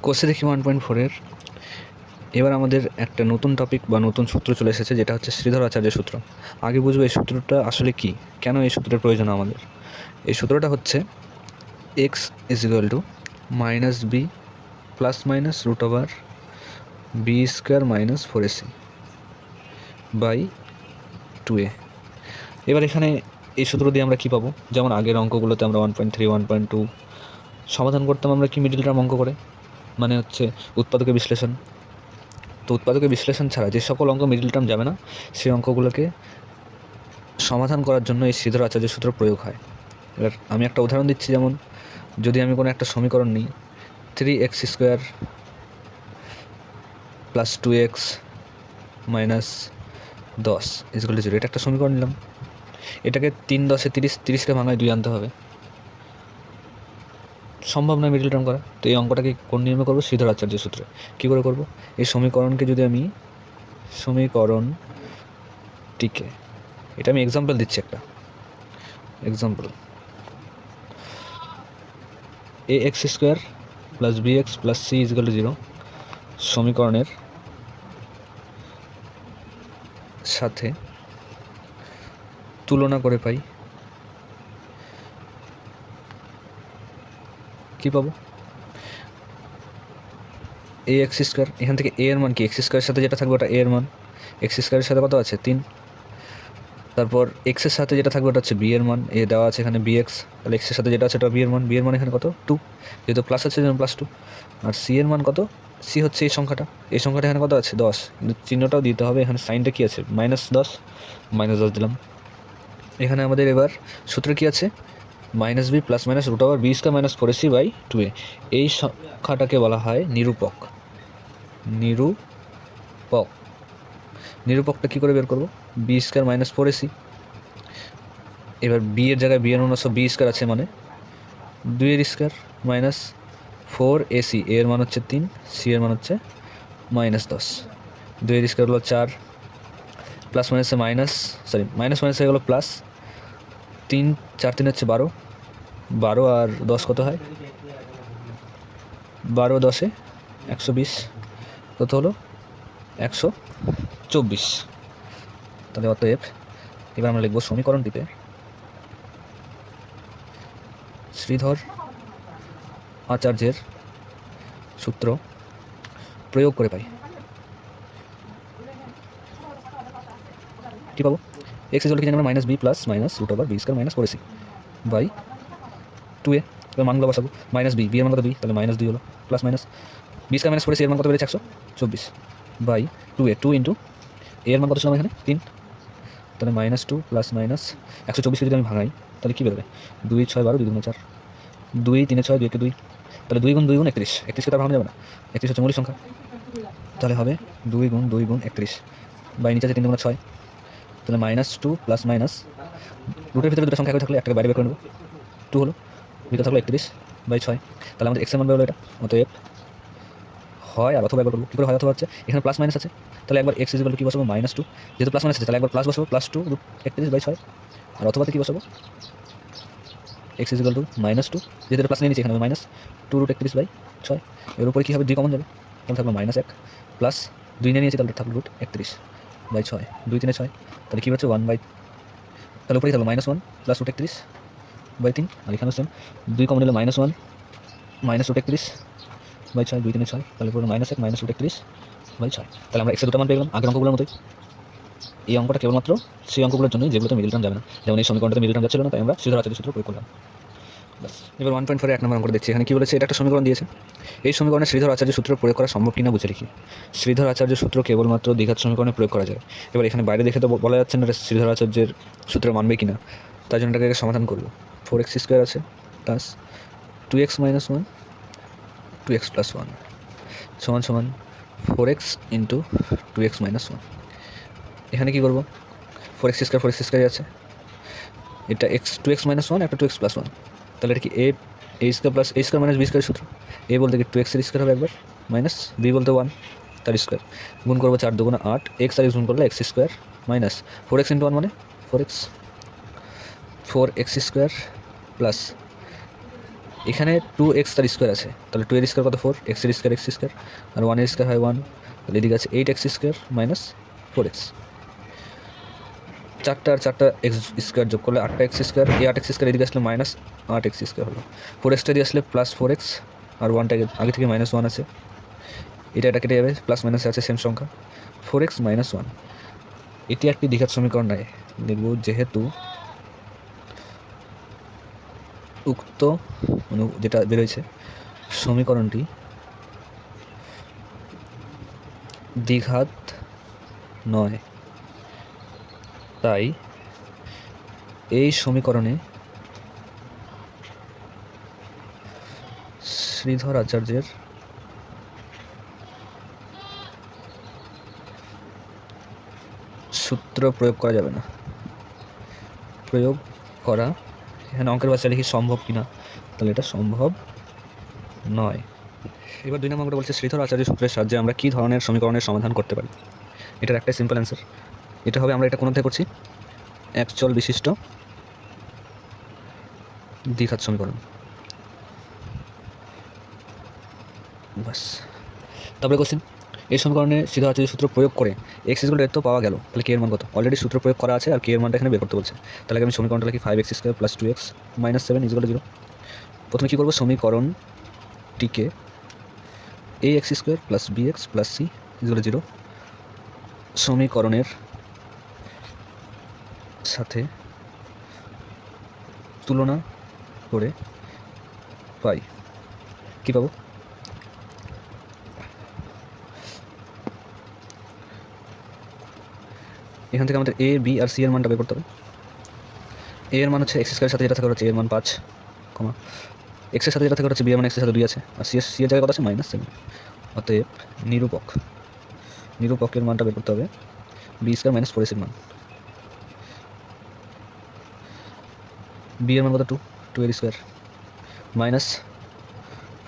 কোর্সে দেখি 1.4-এর এবার আমাদের একটা নতুন টপিক বা নতুন সূত্র চলে এসেছে, যেটা হচ্ছে শ্রীধর আচার্যের সূত্র। আগে বুঝবো এই সূত্রটা আসলে কি, কেন এই সূত্রের প্রয়োজন আমাদের। এই সূত্রটা হচ্ছে x = -b ± √b² - 4ac by 2a। এবার এখানে এই সূত্র দিয়ে আমরা কী পাবো? যেমন আগের অঙ্কগুলোতে আমরা 1.3, 1.2 সমাধান করতাম আমরা কি মিডল টার্ম অঙ্ক করে, মানে হচ্ছে উৎপাদকের বিশ্লেষণ। তো উৎপাদকের বিশ্লেষণ ছাড়া যে সকল অঙ্ক মিডল টার্ম যাবে না, সেই অঙ্কগুলোকে সমাধান করার জন্য এই শ্রীধর আচার্যের সূত্র প্রয়োগ হয়। এবার আমি একটা উদাহরণ দিচ্ছি, যেমন যদি আমি কোনো একটা সমীকরণ নিই 3x² + 2x - 10 = 0, এটা একটা সমীকরণ নিলাম। এটাকে 3 × 10 = 30, 30কে ভাঙায় 2 আনতে হবে, সম্ভব নয় মিডল টার্ম করা। তো এই অঙ্কটাকে কোন নিয়মে করবো? শ্রীধর আচার্যের সূত্রে। কী করে করব? এই সমীকরণকে যদি আমি সমীকরণটিকে, এটা আমি এক্সাম্পল দিচ্ছি, একটা এক্সাম্পল, ax² + bx + c = 0 সমীকরণের সাথে তুলনা করে পাই কি পাবো? ax², এখান থেকে a এর মান কি? x² এর সাথে যেটা থাকবে ওটা a এর মান, x² এর সাথে কত আছে? 3। তারপর x এর সাথে যেটা থাকবে ওটা হচ্ছে b এর মান, এ দেওয়া আছে এখানে bx, তাহলে x এর সাথে যেটা আছে ওটা b এর মান, b এর মান এখানে কত? 2, যেহেতু প্লাস আছে যেমন +2। আর c এর মান কত? c হচ্ছে এই সংখ্যাটা এখানে কত আছে? 10, কিন্তু চিহ্নটাও দিতে হবে, এখানে সাইনটা কি আছে? -10, -10 দিলাম। এখানে আমাদের এবার সূত্র কি আছে? -b ± √b² - 4ac by 2a। এই সংখ্যাটাকে বলা হয় নিরূপক। নিরূপকটা কী করে বের করবো? b² - 4ac। এবার b এর জায়গায় b এর মান b² আছে, মানে 2 - 4ac, a এর মান হচ্ছে 3, c এর মান হচ্ছে -10, 2 হলো 4, প্লাস মাইনাসে মাইনাস, সরি মাইনাস হয়ে গেলো প্লাস, 3 4 3 হচ্ছে 12, 12 আর 10 কত হয়? 12 10 120, কত হলো? 124। তাহলে অতএব এবার আমরা লিখব সমীকরণটিতে শ্রীধর আচার্যের সূত্র প্রয়োগ করে পাই কী পাবো? x = কি জানি আমরা -b ± √b² - 4ac by 2a। এবার মানগুলো বসাবো। -b, b এর মান কত? 2, তাহলে -2 হলো, প্লাস মাইনাস b² - 4ac এর মান কত বেড়েছে? 124 বাই 2a, 2 × a এর মান কত ছিল এখানে? 3, তাহলে -2 প্লাস মাইনাস 124কে যদি আমি ভাঙাই তাহলে কী বেরোবে? 2 6 12, 2 2 4, 2 3 6, 2 2, তাহলে 2 × 2 = 31, 31কে তার ভাঙা যাবে না, 31 হচ্ছে মৌলিক সংখ্যা, তাহলে হবে 2 × 2 × 31 বাই নিচে আছে 3 2 6, তাহলে -2 প্লাস মাইনাস রুটের ভিতরে দুটো সংখ্যা একই থাকলে একটাকে বাইরে বের করে নেব, 2 হলো, ভিতরে থাকলো 31 বাই 6, তাহলে আমাদের x এর মান বেরোলো এটা। অতএব হয় আর অথবা একবার করবো। কী করে হয় অথবা হচ্ছে? এখানে প্লাস মাইনাস আছে, তাহলে একবার x = কি বসাবো? -2, যেহেতু প্লাস মাইনাস আছে তাহলে একবার প্লাস বসাবো, +2 √31 বাই 6, আর অথবাতে কি বসাবো? x = -2, যেহেতু এটা প্লাস নিয়ে নিচ্ছি এখানে -2 √31 বাই 6, এর উপরে কী হবে? 2 কমন যাবে, তাহলে থাকলো -1 প্লাস 2 নিয়ে নিয়েছি, তাহলে থাকলো √31 বাই 6, 2 3 6, তাহলে কী হচ্ছে 1 বাই, তাহলে উপরেই থাকলো -1 প্লাস √31 বাই 3, আর এখানে হচ্ছে 2 কমন নিলে -1 -√31 বাই 6, 2 3 6, তাহলে পুরো -1 -√31 বাই 6। তাহলে আমরা x এর দুটো মান পেয়ে গেলাম আগের অঙ্কগুলোর মতোই। এই অঙ্কটা কেবলমাত্র সেই অঙ্কগুলোর জন্যই যেগুলোতে মিডল টার্ম যাবে না, যেমন এই সমীকরণটাতে মিডল টার্ম যাচ্ছিল না, তাই আমরা শ্রীধর আচার্যের সূত্র প্রয়োগ করলাম। বাস। এবার 1.4 1 নম্বর অঙ্কটা দেখছি। এখানে কী বলেছে? এটা একটা সমীকরণ দিয়েছে, এই সমীকরণে শ্রীধর আচার্যের সূত্র প্রয়োগ করা সম্ভব কিনা বুঝে লিখি। শ্রীধর আচার্যের সূত্র কেবলমাত্র দ্বিঘাত সমীকরণে প্রয়োগ করা যায়। এবার এখানে বাইরে দেখে তো বলা যাচ্ছে না এটা শ্রীধর আচার্যের সূত্র মানবে কিনা, তাই জন্য এটাকে সমাধান করব। 4x² আছে প্লাস 2x - 1 2x + 1 সমান সমান 4x × 2x - 1। এখানে কী করবো? 4x² আছে, এটা 2x - 1, একটা 2x + 1, তাহলে এটা কি a² + a² - b² সূত্র। a বলতে কি 2x এর স্কোয়ার হবে একবার, মাইনাস b বলতে 1 তার স্কোয়ার, গুণ করবো 4 2 8, x আর x গুণ করলে x² মাইনাস 4x × 1 মানে 4x² প্লাস এখানে 2x তার স্কোয়ার আছে, তাহলে 2 এর স্কোয়ার কত 4, x এর স্কোয়ার x স্কোয়ার, আর 1 এর স্কোয়ার হয় 1, তাহলে এদিকে আছে 8x স্কোয়ার মাইনাস 4x। 4টা আর 4টা এক্স স্কোয়ার যোগ করলে 8টা এক্স স্কোয়ার, এই 8x স্কোয়ার এদিকে আসলে মাইনাস 8x স্কোয়ার হলো। 4xটা দিয়ে আসলে প্লাস 4x, আর 1টা আগে থেকে -1 আছে, এটা কেটে যাবে, প্লাস মাইনাসে আছে সেম সংখ্যা, 4x - 1। এটি একটি দ্বিঘাত সমীকরণ নয়, লিখব যেহেতু উক্ত যেটা বেরোয়েছে সমীকরণটি দ্বিঘাত নয়, তাই এই সমীকরণে শ্রীধর আচার্যের সূত্র প্রয়োগ করা যাবে না। প্রয়োগ করা, এখানে অঙ্কের ভাষায় লিখি সম্ভব কিনা, তাহলে এটা সম্ভব নয়। এবার 2 নম্বরটা বলছে শ্রীধর আচার্য সূত্রের সাহায্যে আমরা কী ধরনের সমীকরণের সমাধান করতে পারি। এটার একটাই সিম্পল অ্যান্সার, এটা হবে আমরা এটা কোন অধ্যায়ে করছি, একচল বিশিষ্ট দ্বিঘাত সমীকরণ। বাস, তারপরে কোশ্চেন, এই সমীকরণে শ্রীধর আচার্য সূত্র প্রয়োগ করে x = তো পাওয়া গেল, তাহলে কে এর মান কত? অলরেডি সূত্র প্রয়োগ করা আছে আর কে এর মানটা এখানে বের করতে বলছে, তাহলে আমি সমীকরণটা লিখি 5x² + 2x - 7 = 0। প্রথমে কী করবো, সমীকরণটিকে ax² + bx + c = 0 সমীকরণের সাথে তুলনা করে পাই, কী পাবো, এখান থেকে আমাদের a b আর c এর মানটা বের করতে হবে। a এর মান হচ্ছে x² এর সাথে যেটা থাকে হচ্ছে a এর মান 5, x এর সাথে যেটা থাকে হচ্ছে b এর মান x এর সাথে 2 আছে, আর c এর জায়গায় কত আছে -7। অতএব নিরূপকের মানটা বের করতে হবে, b² - 4ac এর মান, b এর মান কত 2 এর স্কোয়ার মাইনাস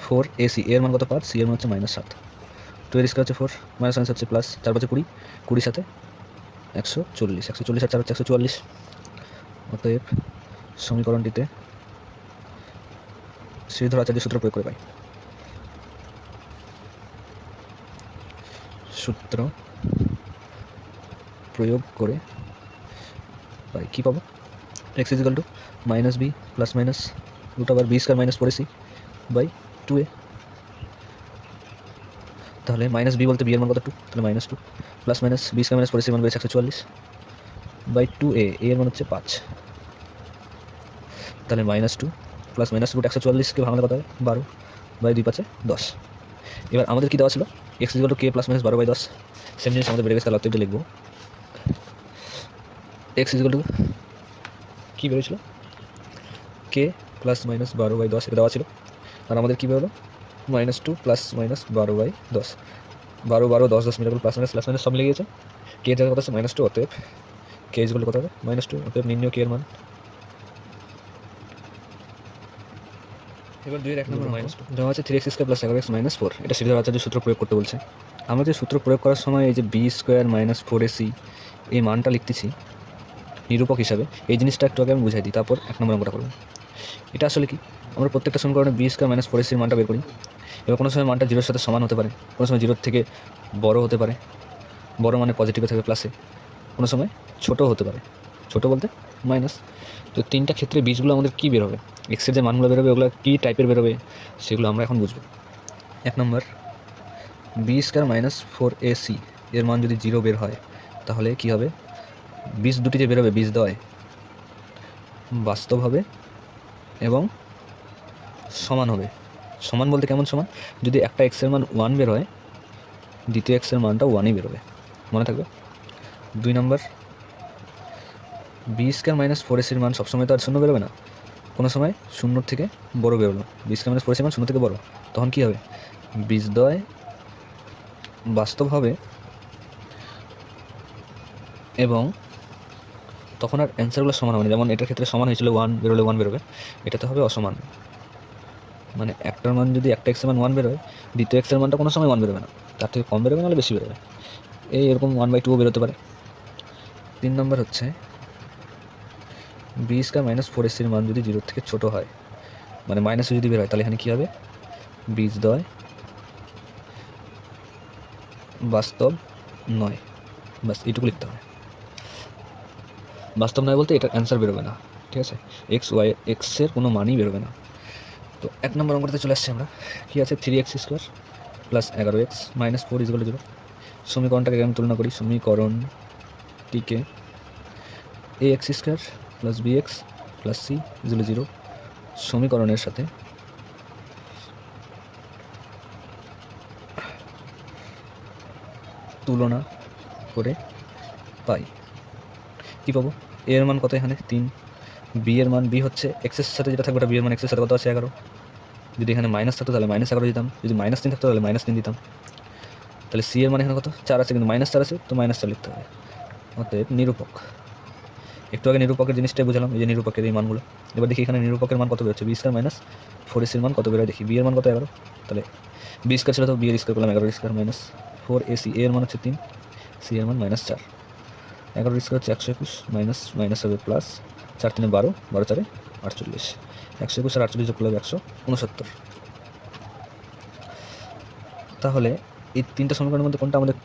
4ac, এর মান কত 5, c এর মান হচ্ছে -7, 2 এর স্কোয়ার হচ্ছে 4, -1 হচ্ছে প্লাস, 4 হচ্ছে 20, 20 সাথে 140, 140 আর 4 হচ্ছে 144। অতএব সমীকরণটিতে শ্রীধর আচার্য সূত্র প্রয়োগ করে পাই, সূত্র প্রয়োগ করে পাই কী পাবো, x = -b ± √b² - 4ac / 2a। তাহলে -b বলতে b এর মান কত 2, তাহলে -2 প্লাস মাইনাস b² - 4ac মান বেড়েছে 144 / 2a, এর মান হচ্ছে 5, তাহলে -2 প্লাস মাইনাস √144কে ভাঙলে কত হয় 12 / 2 = 10। এবার আমাদের কী দেওয়া ছিল, x = k ± 12/10, সেম জিনিস আমাদের বেড়ে গেছে, তাহলে অতএব লিখব x = কী বেরোছিল, k ± 12/10 এটা দেওয়া ছিল, আর আমাদের কী বেরোলো -2 প্লাস মাইনাস 12/10, 12 12 10 10 মিলে প্লাস মাইনাস সব মিলে গিয়েছে, কে এর জায়গায় কত আছে -2, অতএব k = কত হবে -2, অতএব নির্ণয় k এর মান। এবার 2 এর 1 নম্বর -2 দেওয়া আছে 3x² + 11x - 4, এটা শ্রীধর আচার্য সূত্র প্রয়োগ করতে বলছে। আমরা যে সূত্র প্রয়োগ করার সময় এই যে b² - 4ac এই মানটা লিখতেছি নিরূপক হিসাবে, এই জিনিসটা একটু আগে আমি বুঝাই দিই, তারপর 1 নম্বর অঙ্কটা করব। এটা আসলে কি, আমরা প্রত্যেকটা সমীকরণে b² - 4ac এর মানটা বের করি। এবার কোনো সময় মানটা 0 এর সাথে সমান হতে পারে, কোনো সময় 0 থেকে বড় হতে পারে, বড় মানে পজিটিভে থাকবে প্লাসে, কোনো সময় ছোটো হতে পারে, ছোটো বলতে মাইনাস। তো 3টা ক্ষেত্রে বীজগুলো আমাদের কী বেরোবে, এক্সের যে মানগুলো বেরোবে ওগুলো কী টাইপের বেরোবে সেগুলো আমরা এখন বুঝবো। 1 নম্বর, b² - 4ac এর মান যদি 0 বের হয় তাহলে কি হবে, বীজ দুটি যে বেরোবে বীজদ্বয় বাস্তব হবে এবং সমান হবে। সমান বলতে কেমন সমান, যদি একটা এক্সের মান 1 বের হয়, দ্বিতীয় এক্সের মানটা 1ই বেরোবে, মনে থাকবে। 2 নম্বর, b² - 4ac এর মান সবসময় তো আর 0 বেরোবে না, কোনো সময় 0 থেকে বড় বেরোলো, b² - 4ac মান 0 থেকে বড়, তখন কি হবে, বীজদ্বয় বাস্তব হবে এবং তখন আর অ্যান্সারগুলো সমান হবে না, যেমন এটার ক্ষেত্রে সমান হয়েছিল 1 বেরোলে 1 বেরোবে, এটাতে হবে অসমান, মানে একটার মান যদি একটা এক্সের মান 1 বেরোয়, দ্বিতীয় এক্সের মানটা কোনো সময় 1 বেরোবে না, তার থেকে কম বেরোবে নাহলে বেশি বেরোবে, এরকম 1/2 বেরোতে পারে। 3 নম্বর হচ্ছে b² - 4ac এর মান যদি 0 থেকে ছোটো হয়, মানে মাইনাস যদি বের হয় তাহলে এখানে কী হবে, বীজদ্বয় বাস্তব নয়, বাস এইটুকু লিখতে হবে। বাস্তব নয় বলতে এটার অ্যান্সার বেরোবে না, ঠিক আছে, এক্সের কোনো মানই বেরোবে না। তো 1 নম্বর অঙ্কটাতে চলে আসছে আমরা, কী আছে 3x² প্লাস 11x মাইনাস 4 = 0। সমীকরণটাকে আমি তুলনা করি, সমীকরণটিকে ax² plus bx plus c = 0 সমীকরণের সাথে তুলনা করে পাই। কী পাবো, a এর মান কত এখানে 3, b এর মান, b হচ্ছে এক্সের সাথে যেটা থাকবে ওটা b এর মান এক্সের সাথে কত আছে 11, যদি এখানে মাইনাস থাকতো তাহলে -11 দিতাম, যদি -3 থাকতো তাহলে -3 দিতাম। তাহলে c এর মান এখানে কত 4 আছে, কিন্তু -4 আছে তো -4 লিখতে হবে। অতএব নিরূপক, একটু আগে নিরূপকের জিনিসটাই বুঝলাম, এই যে নিরূপকের এই মানগুলো। এবার দেখি এখানে নিরূপকের মান কত বেরোচ্ছে, b² মাইনাস 4ac এর মান কত বেরোয় দেখি। b এর মান কত 11, তাহলে b² ছিল তো b এর স্কোয়ার করলাম 11² মাইনাস 4ac, a এর মান হচ্ছে 3, c এর মান -4, 11² হচ্ছে 121 মাইনাস মাইনাস হবে প্লাস 4 3 12, 12 4 48, 121 আর 48 যোগ করলে 169। তাহলে এই তিনটা সমীকরণের মধ্যে কোনটা আমাদের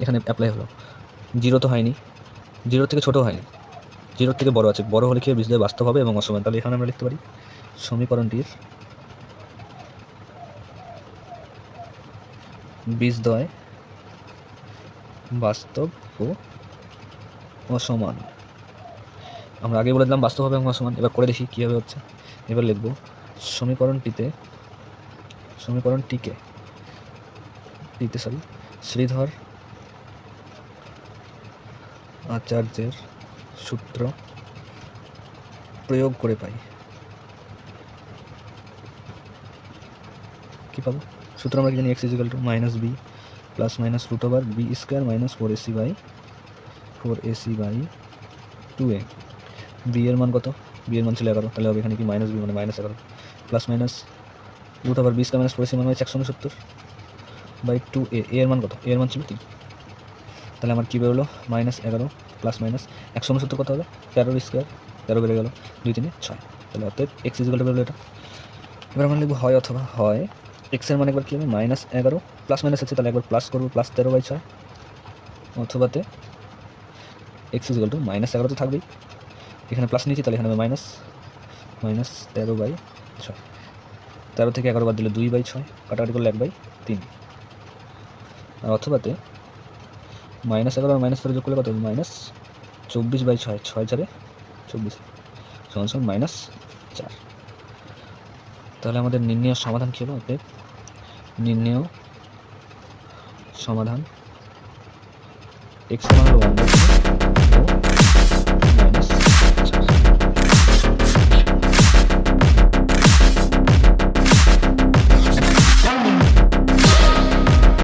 এখানে অ্যাপ্লাই হলো, 0 তো হয়নি, 0 থেকে ছোটো হয়নি, 0 থেকে বড় আছে, বড় হলে কি বীজদ্বয় বাস্তব হবে এবং অসমান। তাহলে এখানে আমরা লিখতে পারি সমীকরণটির বীজদ্বয় বাস্তব ও অসমান। আমরা আগে বলে দিলাম বাস্তব হবে এবং অসমান, এবার করে দেখি কীভাবে হচ্ছে। এবার লিখব সমীকরণটিকে শ্রীধর আচার্যের সূত্র প্রয়োগ করে পাই। কী পাবো, সূত্র আমরা কি জানি, x = -b plus minus √b² minus 4ac/2a। b এর মান কত, b এর মান ছিল 11, তাহলে হবে এখানে কি -b মানে -11 plus minus √b² minus 4ac মান হচ্ছে 169/2a। a এর মান কত, a এর মান ছিল 3, তাহলে আমার কী বেরোলো -11 প্লাস মাইনাস 169 কত হবে 13² 13 বেড়ে গেল 2 3 6, তাহলে অতএব x = বেরোলো এটা। এবার আমরা লিখবো হয় অথবা, হয় x এর মান একবার কী হবে -11 প্লাস মাইনাস আছে তাহলে একবার প্লাস করবো প্লাস 13/6, অথবাতে x = -11 তো থাকবেই, এখানে প্লাস নিয়েছি তাহলে এখানে হবে -13/6, 13 থেকে 11 বাদ দিলে 2/6, কাটাকাটি করলে 1/3, আর অথবাতে -11 আর -13 যোগ করলে কত হবে -24/6, 6 4 24 =−4। তাহলে আমাদের নির্ণেয় সমাধান কী হলো, অতএব নির্ণেয় সমাধান x মান হলো 1/2 ও